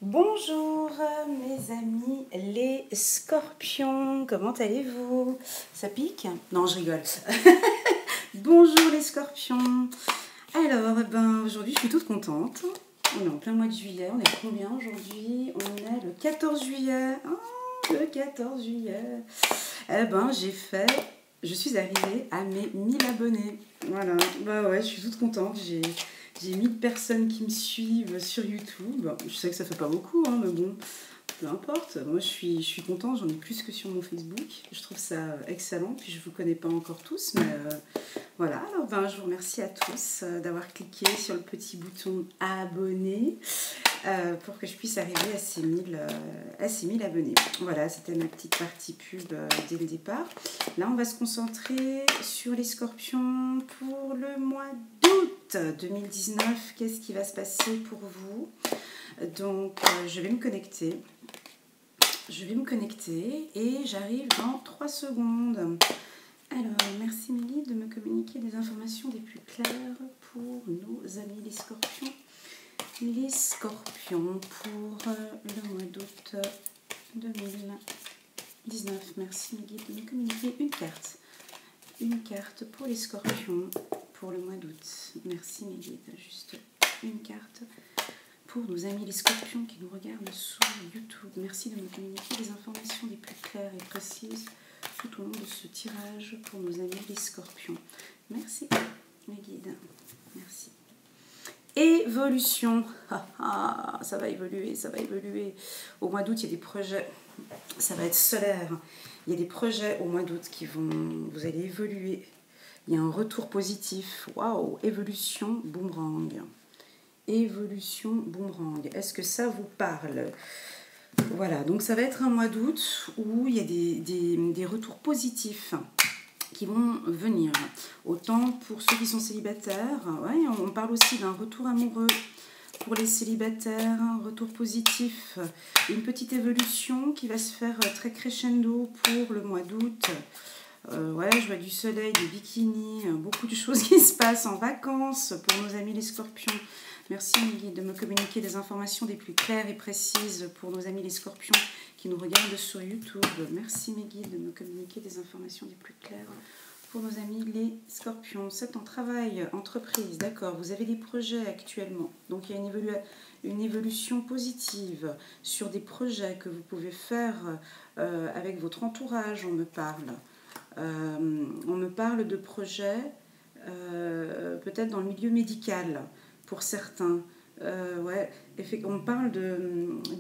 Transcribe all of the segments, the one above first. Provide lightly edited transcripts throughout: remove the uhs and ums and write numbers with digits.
Bonjour mes amis les scorpions, comment allez-vous? Ça pique? Non, je rigole. Bonjour les scorpions. Alors, aujourd'hui je suis toute contente. On est en plein mois de juillet, on est combien aujourd'hui? On est le 14 juillet. Oh, le 14 juillet. Je suis arrivée à mes 1000 abonnés. Voilà, bah ouais, je suis toute contente. J'ai 1000 personnes qui me suivent sur YouTube. Je sais que ça fait pas beaucoup, hein, mais bon, peu importe. Moi, je suis contente, j'en ai plus que sur mon Facebook. Je trouve ça excellent. Puis, je ne vous connais pas encore tous, mais voilà. Alors, je vous remercie à tous d'avoir cliqué sur le petit bouton abonner pour que je puisse arriver à ces 1000 abonnés. Voilà, c'était ma petite partie pub dès le départ. Là, on va se concentrer sur les scorpions pour le mois d'août 2019. Qu'est-ce qui va se passer pour vous? Donc, je vais me connecter. Et j'arrive dans 3 secondes. Alors, merci Mélie de me communiquer des informations des plus claires pour nos amis les scorpions. Les scorpions pour le mois d'août 2019. Merci Mélie de me communiquer une carte. Une carte pour les scorpions pour le mois d'août. Merci Mélie, juste une carte pour nos amis les scorpions qui nous regardent sur YouTube. Merci de me communiquer des informations les plus claires et précises tout au long de ce tirage pour nos amis les scorpions. Merci mes guides. Merci. Évolution. Ça va évoluer, ça va évoluer. Au mois d'août, il y a des projets. Ça va être solaire. Il y a des projets au mois d'août qui vont... Vous allez évoluer. Il y a un retour positif. Waouh, évolution boomerang. Évolution boomerang. Est-ce que ça vous parle? Voilà, donc ça va être un mois d'août où il y a des retours positifs qui vont venir. Autant pour ceux qui sont célibataires, ouais, on parle aussi d'un retour amoureux pour les célibataires, un retour positif, une petite évolution qui va se faire très crescendo pour le mois d'août. Ouais, je vois du soleil, des bikinis, beaucoup de choses qui se passent en vacances pour nos amis les scorpions. Merci Mélie de me communiquer des informations des plus claires et précises pour nos amis les scorpions qui nous regardent sur YouTube. Merci Mélie de me communiquer des informations des plus claires pour nos amis les scorpions. C'est en travail, entreprise, d'accord, vous avez des projets actuellement. Donc il y a une évolution positive sur des projets que vous pouvez faire avec votre entourage, on me parle. On me parle de projets peut-être dans le milieu médical pour certains. Ouais, on parle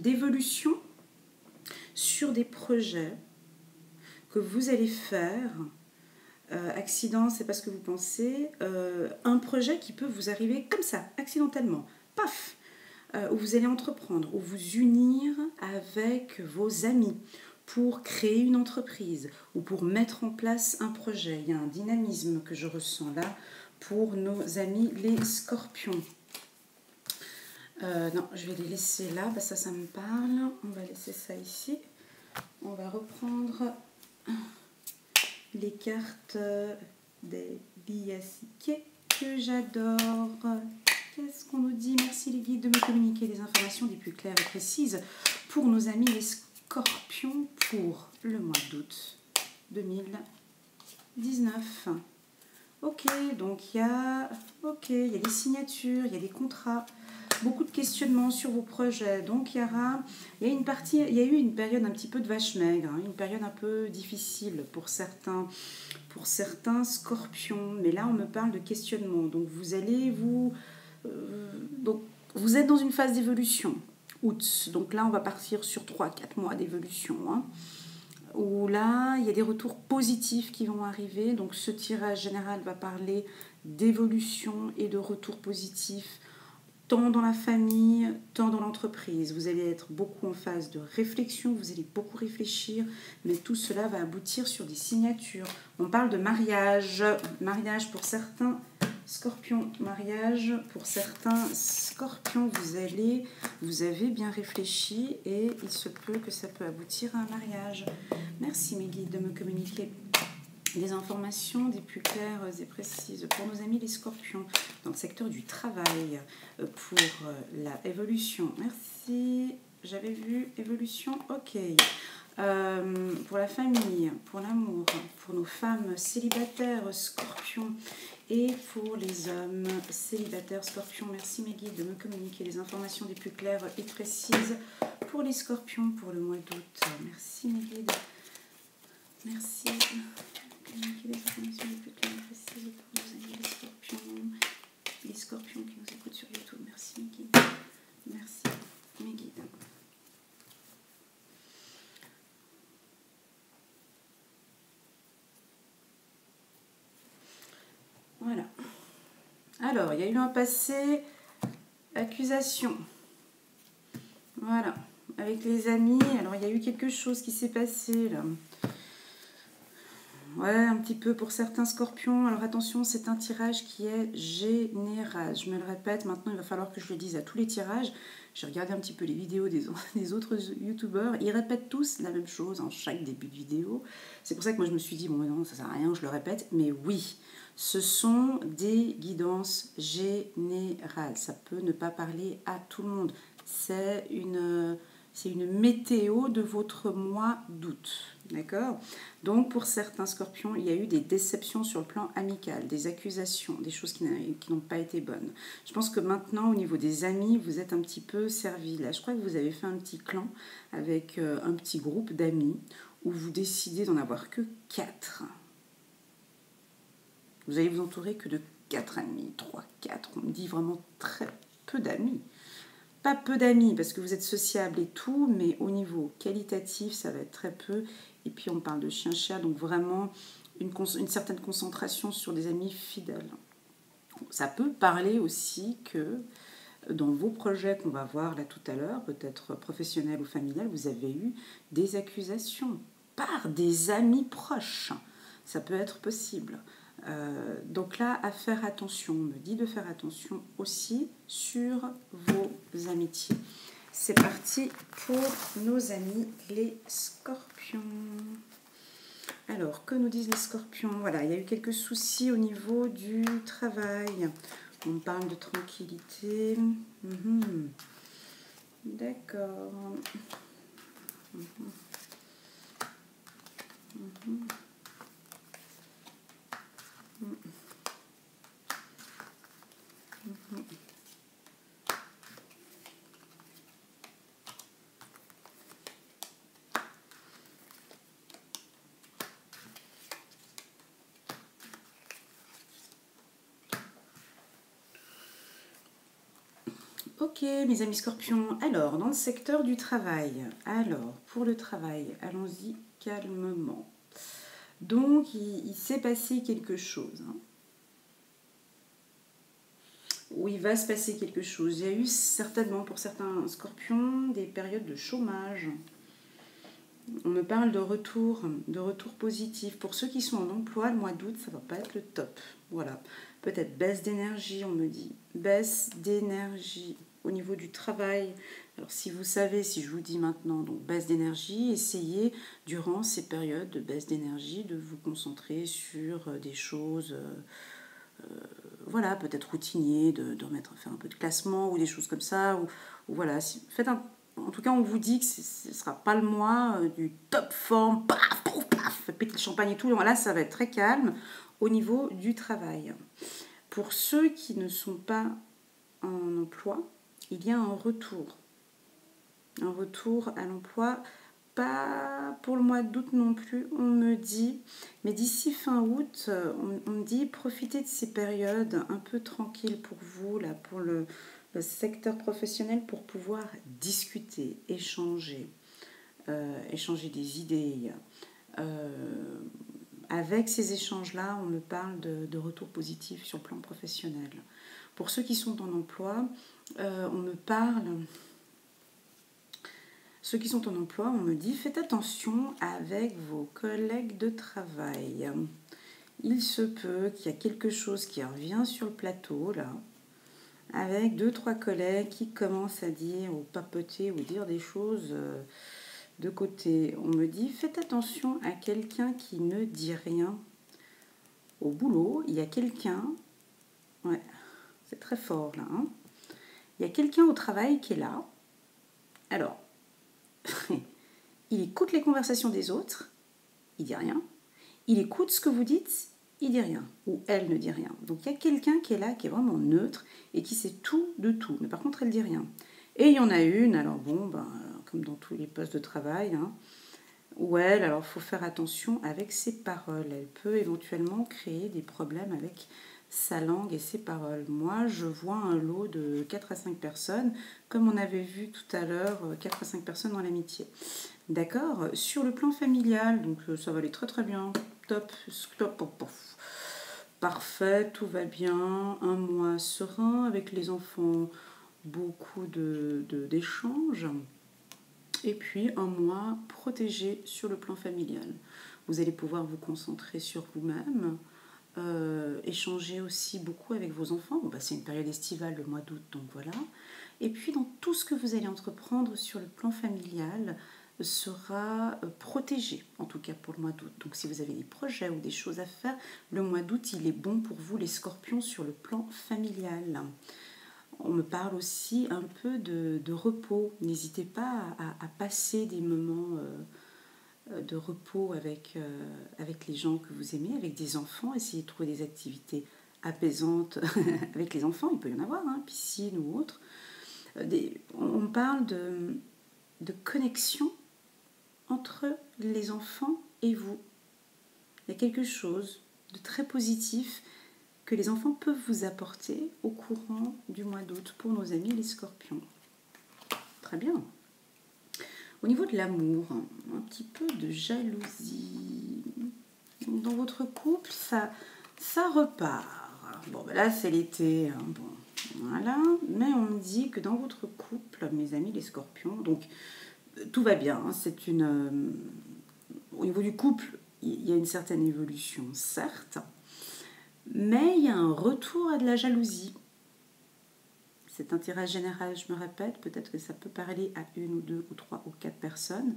d'évolution sur des projets que vous allez faire. Accident, c'est pas ce que vous pensez. Un projet qui peut vous arriver comme ça, accidentellement. Paf, où vous allez entreprendre, ou vous unir avec vos amis pour créer une entreprise ou pour mettre en place un projet. Il y a un dynamisme que je ressens là pour nos amis les scorpions. Non, je vais les laisser là, ça me parle. On va laisser ça ici. On va reprendre les cartes des Biasiké que j'adore. Qu'est-ce qu'on nous dit? Merci les guides de me communiquer des informations les plus claires et précises pour nos amis les scorpions pour le mois d'août 2019. Ok, donc il y a des signatures, il y a des contrats, beaucoup de questionnements sur vos projets. Donc il y a eu une période un petit peu de vache maigre, hein, une période un peu difficile pour certains scorpions. Mais là on me parle de questionnement. Donc vous êtes dans une phase d'évolution. Août. Donc là on va partir sur 3-4 mois d'évolution. Hein, où là, il y a des retours positifs qui vont arriver. Donc ce tirage général va parler d'évolution et de retours positifs, tant dans la famille, tant dans l'entreprise. Vous allez être beaucoup en phase de réflexion, vous allez beaucoup réfléchir, mais tout cela va aboutir sur des signatures. On parle de mariage pour certains scorpions, mariage pour certains scorpions, vous avez bien réfléchi et il se peut que ça peut aboutir à un mariage. Merci mes guides de me communiquer des informations des plus claires et précises pour nos amis les scorpions dans le secteur du travail pour la évolution. Merci j'avais vu évolution, ok. Pour la famille, pour l'amour, pour nos femmes célibataires, scorpions, et pour les hommes célibataires, scorpions. Merci mes guides de me communiquer les informations les plus claires et précises pour les scorpions pour le mois d'août. Merci mes guides. Merci. Communiquer les informations les plus claires et précises pour nos amis les scorpions. Les scorpions qui nous écoutent sur YouTube. Merci mes guides. Merci mes guides. Voilà. Alors, il y a eu un passé accusation. Voilà. Avec les amis, alors il y a eu quelque chose qui s'est passé là. Ouais, un petit peu pour certains scorpions. Alors attention, c'est un tirage qui est général. Je me le répète, maintenant il va falloir que je le dise à tous les tirages. J'ai regardé un petit peu les vidéos des autres youtubeurs. Ils répètent tous la même chose en chaque début de vidéo. C'est pour ça que moi je me suis dit, bon non, ça sert à rien, je le répète. Mais oui, ce sont des guidances générales. Ça peut ne pas parler à tout le monde. C'est une météo de votre mois d'août. D'accord ? Donc, pour certains scorpions, il y a eu des déceptions sur le plan amical, des accusations, des choses qui n'ont pas été bonnes. Je pense que maintenant, au niveau des amis, vous êtes un petit peu servis. Là, je crois que vous avez fait un petit clan avec un petit groupe d'amis où vous décidez d'en avoir que 4. Vous allez vous entourer que de 4 amis, 3, 4. On me dit vraiment très peu d'amis. Pas peu d'amis, parce que vous êtes sociable et tout, mais au niveau qualitatif, ça va être très peu. Et puis, on parle de chien-chat, donc vraiment une certaine concentration sur des amis fidèles. Ça peut parler aussi que dans vos projets qu'on va voir là tout à l'heure, peut-être professionnels ou familiales, vous avez eu des accusations par des amis proches. Ça peut être possible. Donc là, à faire attention, on me dit de faire attention aussi sur vos amitiés. C'est parti pour nos amis les scorpions. Alors, que nous disent les scorpions? Voilà, il y a eu quelques soucis au niveau du travail. On parle de tranquillité. D'accord. Ok, mes amis scorpions. Alors, dans le secteur du travail. Alors, pour le travail, allons-y calmement. Donc, il s'est passé quelque chose. Où il va se passer quelque chose. Il y a eu certainement, pour certains scorpions, des périodes de chômage. On me parle de retour positif. Pour ceux qui sont en emploi, le mois d'août, ça ne va pas être le top. Voilà. Peut-être baisse d'énergie, on me dit. Baisse d'énergie au niveau du travail. Alors, si vous savez, si je vous dis maintenant, donc baisse d'énergie, essayez, durant ces périodes de baisse d'énergie, de vous concentrer sur des choses... voilà, peut-être routinier, de faire un peu de classement ou des choses comme ça. Ou voilà, en tout cas, on vous dit que ce ne sera pas le mois du top forme, paf, paf, paf, péter le champagne et tout. Là, ça va être très calme au niveau du travail. Pour ceux qui ne sont pas en emploi, il y a un retour. Un retour à l'emploi. Pas pour le mois d'août non plus, on me dit, mais d'ici fin août, on me dit profitez de ces périodes un peu tranquilles pour vous, là, pour le secteur professionnel, pour pouvoir discuter, échanger des idées. Avec ces échanges-là, on me parle de retour positif sur le plan professionnel. Pour ceux qui sont en emploi, on me parle... Ceux qui sont en emploi, on me dit, faites attention avec vos collègues de travail. Il se peut qu'il y a quelque chose qui revient sur le plateau, là, avec 2-3 collègues qui commencent à dire ou papoter ou dire des choses de côté. On me dit, faites attention à quelqu'un qui ne dit rien. Au boulot, il y a quelqu'un, ouais, c'est très fort là, hein. Il y a quelqu'un au travail qui est là. Alors, il écoute les conversations des autres, il dit rien. Il écoute ce que vous dites, il dit rien. Ou elle ne dit rien. Donc il y a quelqu'un qui est là, qui est vraiment neutre et qui sait tout de tout. Mais par contre, elle dit rien. Et il y en a une, alors bon, comme dans tous les postes de travail, où elle, alors il faut faire attention avec ses paroles. Elle peut éventuellement créer des problèmes avec sa langue et ses paroles. Moi, je vois un lot de 4 à 5 personnes, comme on avait vu tout à l'heure, 4 à 5 personnes dans l'amitié. D'accord. Sur le plan familial, donc ça va aller très très bien. Top, top. Parfait, tout va bien. Un mois serein avec les enfants, beaucoup d'échanges. Et puis un mois protégé sur le plan familial. Vous allez pouvoir vous concentrer sur vous-même, échanger aussi beaucoup avec vos enfants. Bon, c'est une période estivale, le mois d'août, donc voilà. Et puis dans tout ce que vous allez entreprendre sur le plan familial sera protégé, en tout cas pour le mois d'août. Donc si vous avez des projets ou des choses à faire, le mois d'août, il est bon pour vous les scorpions sur le plan familial. On me parle aussi un peu de repos. N'hésitez pas à passer des moments de repos avec les gens que vous aimez, avec des enfants. Essayez de trouver des activités apaisantes avec les enfants. Il peut y en avoir, piscine ou autre. On parle de connexion entre les enfants et vous. Il y a quelque chose de très positif que les enfants peuvent vous apporter au courant du mois d'août pour nos amis les scorpions. Très bien. Au niveau de l'amour, un petit peu de jalousie. Dans votre couple, ça repart. Bon, là, c'est l'été. Bon, voilà. Mais on me dit que dans votre couple, mes amis les scorpions, donc tout va bien. C'est au niveau du couple, il y a une certaine évolution, certes. Mais il y a un retour à de la jalousie. Cet intérêt général, je me répète, peut-être que ça peut parler à 1 ou 2 ou 3 ou 4 personnes.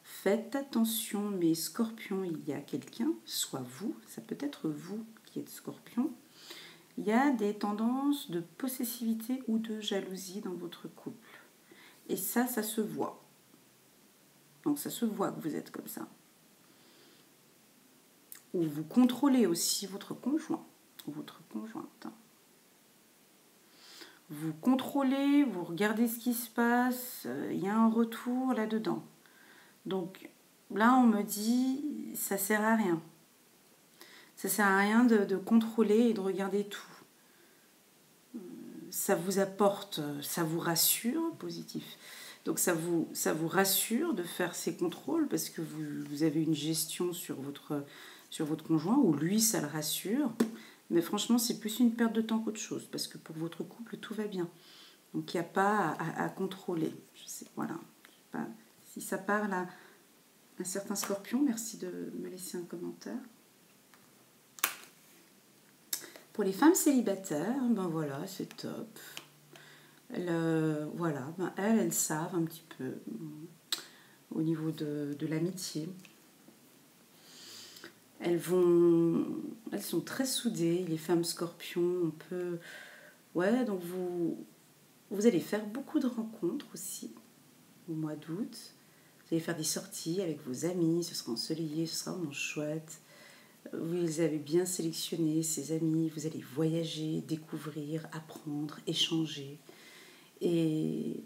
Faites attention, mes scorpions, il y a quelqu'un, soit vous, ça peut être vous qui êtes scorpion. Il y a des tendances de possessivité ou de jalousie dans votre couple. Et ça se voit. Donc ça se voit que vous êtes comme ça. Ou vous contrôlez aussi votre conjoint ou votre conjointe. Vous contrôlez, vous regardez ce qui se passe, il y a un retour là-dedans. Donc là, on me dit, ça sert à rien. Ça sert à rien de contrôler et de regarder tout. Ça vous apporte, ça vous rassure, positif. Donc ça vous rassure de faire ces contrôles parce que vous avez une gestion sur votre conjoint, ou lui, ça le rassure. Mais franchement, c'est plus une perte de temps qu'autre chose, parce que pour votre couple, tout va bien. Donc, il n'y a pas à contrôler. Je sais, voilà. Je sais pas si ça parle à un certain scorpion, merci de me laisser un commentaire. Pour les femmes célibataires, voilà, c'est top. Elles savent un petit peu au niveau de l'amitié. Elles sont très soudées, les femmes scorpions. On peut, donc vous allez faire beaucoup de rencontres aussi au mois d'août. Vous allez faire des sorties avec vos amis, ce sera ensoleillé, ce sera vraiment chouette. Vous avez bien sélectionné ces amis, vous allez voyager, découvrir, apprendre, échanger. Et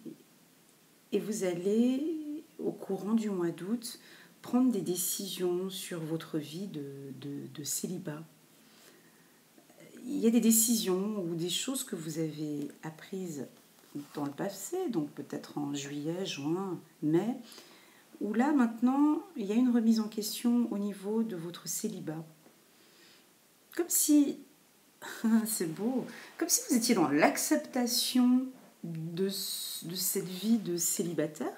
vous allez, au courant du mois d'août, prendre des décisions sur votre vie de célibat. Il y a des décisions ou des choses que vous avez apprises dans le passé, donc peut-être en juillet, juin, mai, où là maintenant il y a une remise en question au niveau de votre célibat. Comme si, c'est beau, comme si vous étiez dans l'acceptation de cette vie de célibataire,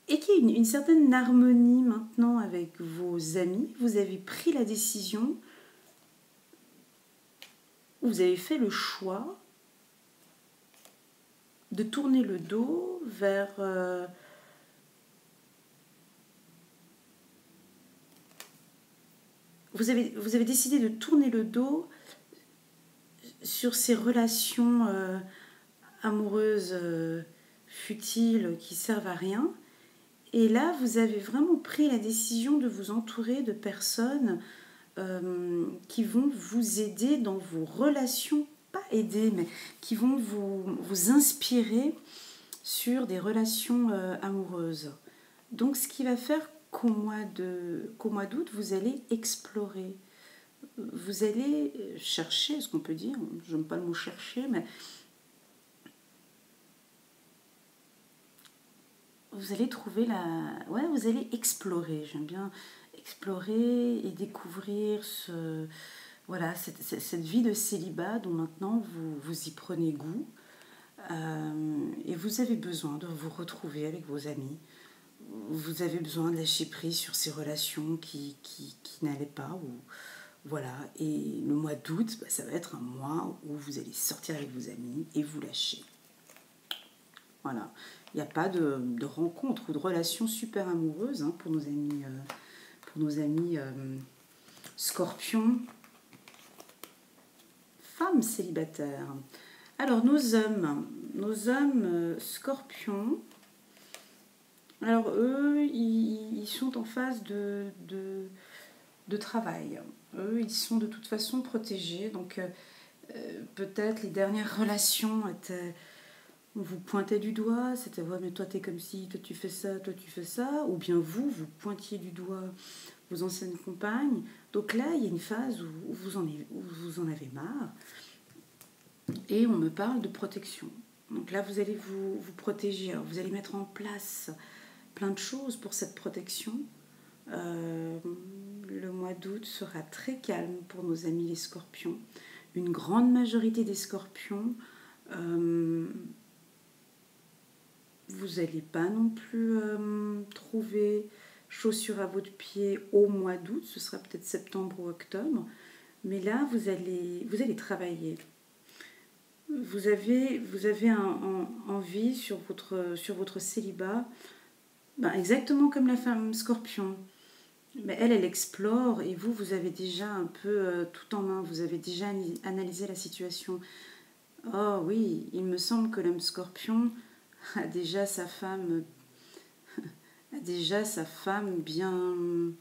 et qu'il y a une certaine harmonie maintenant avec vos amis. Vous avez pris la décision, vous avez fait le choix de tourner le dos vers vous avez décidé de tourner le dos sur ces relations amoureuses futiles qui servent à rien. Et là, vous avez vraiment pris la décision de vous entourer de personnes qui vont vous aider dans vos relations, pas aider, mais qui vont vous inspirer sur des relations amoureuses. Donc ce qui va faire qu'au mois d'août, vous allez explorer. Vous allez chercher, ce qu'on peut dire, je n'aime pas le mot chercher, mais vous allez trouver ouais, vous allez explorer, j'aime bien explorer et découvrir voilà, cette vie de célibat dont maintenant vous y prenez goût. Et vous avez besoin de vous retrouver avec vos amis. Vous avez besoin de lâcher prise sur ces relations qui n'allaient pas. Voilà. Et le mois d'août, ça va être un mois où vous allez sortir avec vos amis et vous lâcher. Voilà. Il n'y a pas de rencontre ou de relation super amoureuse pour nos amis scorpions, femmes célibataires. Alors, nos hommes scorpions, alors eux, ils sont en phase de travail. Eux, ils sont de toute façon protégés. Donc, peut-être les dernières relations étaient... On vous pointait du doigt, c'était ouais, mais toi t'es comme si, toi tu fais ça, toi tu fais ça. Ou bien vous pointiez du doigt vos anciennes compagnes. Donc là, il y a une phase où vous en avez marre. Et on me parle de protection. Donc là, vous allez vous protéger. Alors, vous allez mettre en place plein de choses pour cette protection. Le mois d'août sera très calme pour nos amis les scorpions. Une grande majorité des scorpions, vous n'allez pas non plus trouver chaussures à votre pied au mois d'août. Ce sera peut-être septembre ou octobre. Mais là, vous allez travailler. Vous avez envie sur votre célibat, exactement comme la femme scorpion. Mais elle explore et vous avez déjà un peu tout en main. Vous avez déjà analysé la situation. Oh oui, il me semble que l'homme scorpion a déjà sa femme bien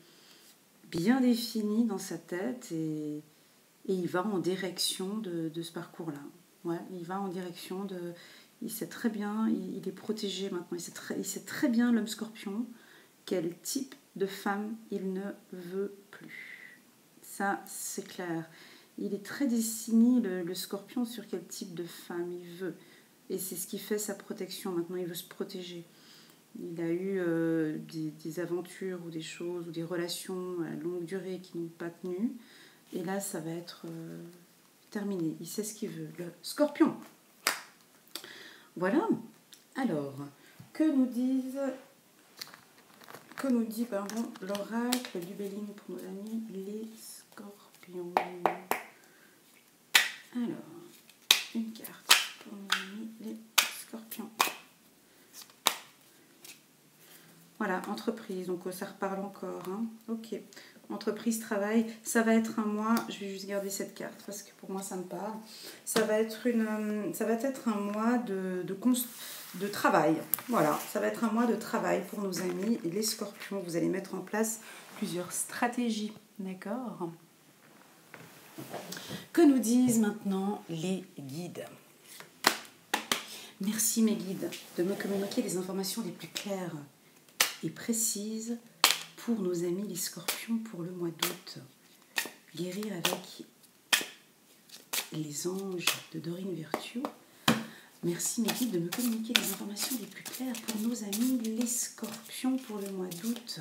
définie dans sa tête et il va en direction de ce parcours-là. Ouais, il va en direction de... Il sait très bien, il est protégé maintenant, il sait très bien, l'homme scorpion, quel type de femme il ne veut plus. Ça, c'est clair. Il est très dessiné, le scorpion, sur quel type de femme il veut. Et c'est ce qui fait sa protection. Maintenant, il veut se protéger. Il a eu des aventures ou des choses ou des relations à longue durée qui n'ont pas tenu. Et là, ça va être terminé. Il sait ce qu'il veut. Le scorpion. Voilà. Alors, que nous dit l'oracle du Béline pour nos amis les scorpions. Alors, une carte pour nos amis les scorpions. Voilà, entreprise, donc ça reparle encore. Ok, entreprise, travail, ça va être un mois, je vais juste garder cette carte parce que pour moi ça me parle. Ça va être un mois de travail. Voilà, ça va être un mois de travail pour nos amis les scorpions. Vous allez mettre en place plusieurs stratégies, d'accord ? Que nous disent maintenant les guides ? Merci mes guides de me communiquer les informations les plus claires et précises pour nos amis les scorpions pour le mois d'août. Guérir avec les anges de Dorine Virtue. Merci mes guides de me communiquer les informations les plus claires pour nos amis les scorpions pour le mois d'août.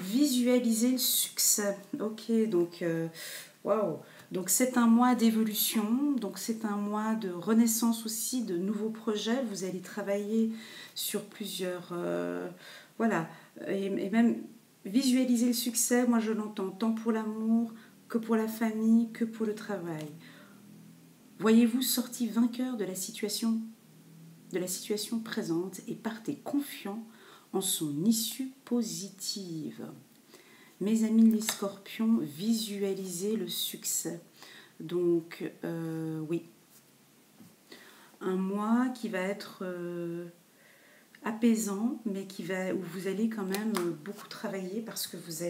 Visualiser le succès. Ok, donc waouh. Donc c'est un mois d'évolution, donc c'est un mois de renaissance aussi, de nouveaux projets. Vous allez travailler sur plusieurs... voilà, et même visualiser le succès, moi je l'entends tant pour l'amour que pour la famille, que pour le travail. Voyez-vous sorti vainqueur de la situation présente et partez confiant en son issue positive. Mes amis les scorpions, visualisez le succès. Donc, oui. un mois qui va être apaisant, mais où vous allez quand même beaucoup travailler parce que vous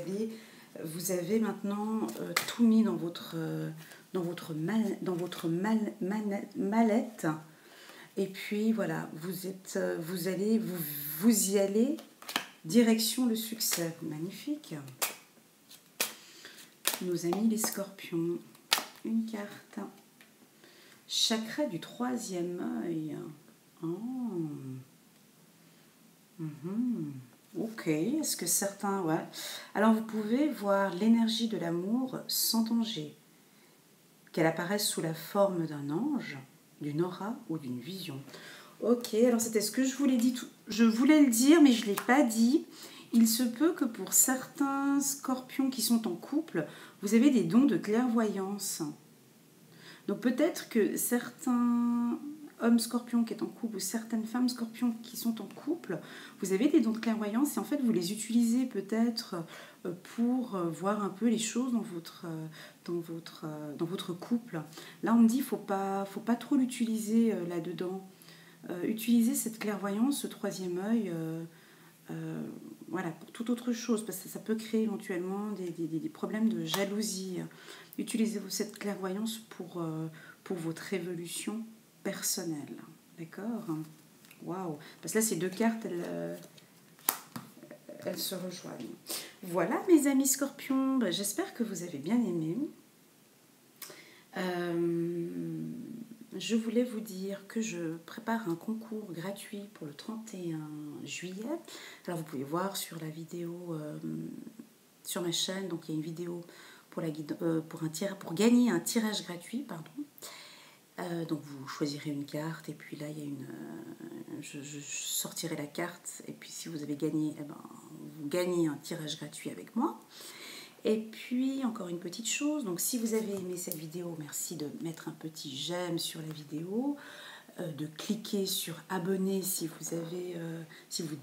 avez maintenant tout mis dans votre mallette. Et puis voilà, vous y allez direction le succès. Magnifique. Nos amis les scorpions. Une carte. Chakra du 3e œil. Oh. Ok, est-ce que certains... Ouais. Alors vous pouvez voir l'énergie de l'amour sans danger. Qu'elle apparaisse sous la forme d'un ange, d'une aura ou d'une vision. Ok, alors c'était ce que je voulais dire. Je voulais le dire, mais je ne l'ai pas dit. Il se peut que pour certains scorpions qui sont en couple, vous avez des dons de clairvoyance. Donc peut-être que certains hommes scorpions qui sont en couple ou certaines femmes scorpions qui sont en couple, vous avez des dons de clairvoyance et en fait vous les utilisez peut-être pour voir un peu les choses dans votre couple. Là on me dit faut pas trop l'utiliser là-dedans. Utilisez cette clairvoyance, ce 3e œil, voilà, pour toute autre chose, parce que ça peut créer éventuellement des problèmes de jalousie. Utilisez cette clairvoyance pour votre évolution personnelle. D'accord? Waouh! Parce que là, ces deux cartes, elles se rejoignent. Voilà, mes amis scorpions, j'espère que vous avez bien aimé. Je voulais vous dire que je prépare un concours gratuit pour le 31 juillet. Alors vous pouvez voir sur la vidéo, sur ma chaîne, donc il y a une vidéo pour gagner un tirage gratuit, pardon. Donc vous choisirez une carte et puis là il y a je sortirai la carte et puis si vous avez gagné, vous gagnez un tirage gratuit avec moi. Et puis, encore une petite chose, donc si vous avez aimé cette vidéo, merci de mettre un petit j'aime sur la vidéo, de cliquer sur abonner si vous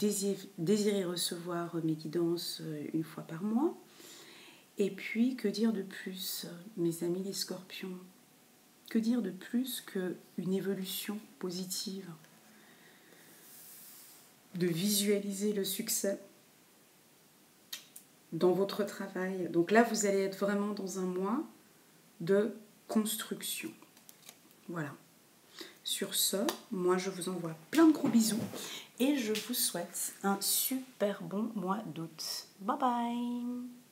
désirez recevoir mes guidances une fois par mois. Et puis, que dire de plus, mes amis les scorpions? Que dire de plus qu'une évolution positive? De visualiser le succès dans votre travail. Donc là, vous allez être vraiment dans un mois de construction. Voilà. Sur ce, moi, je vous envoie plein de gros bisous et je vous souhaite un super bon mois d'août. Bye bye!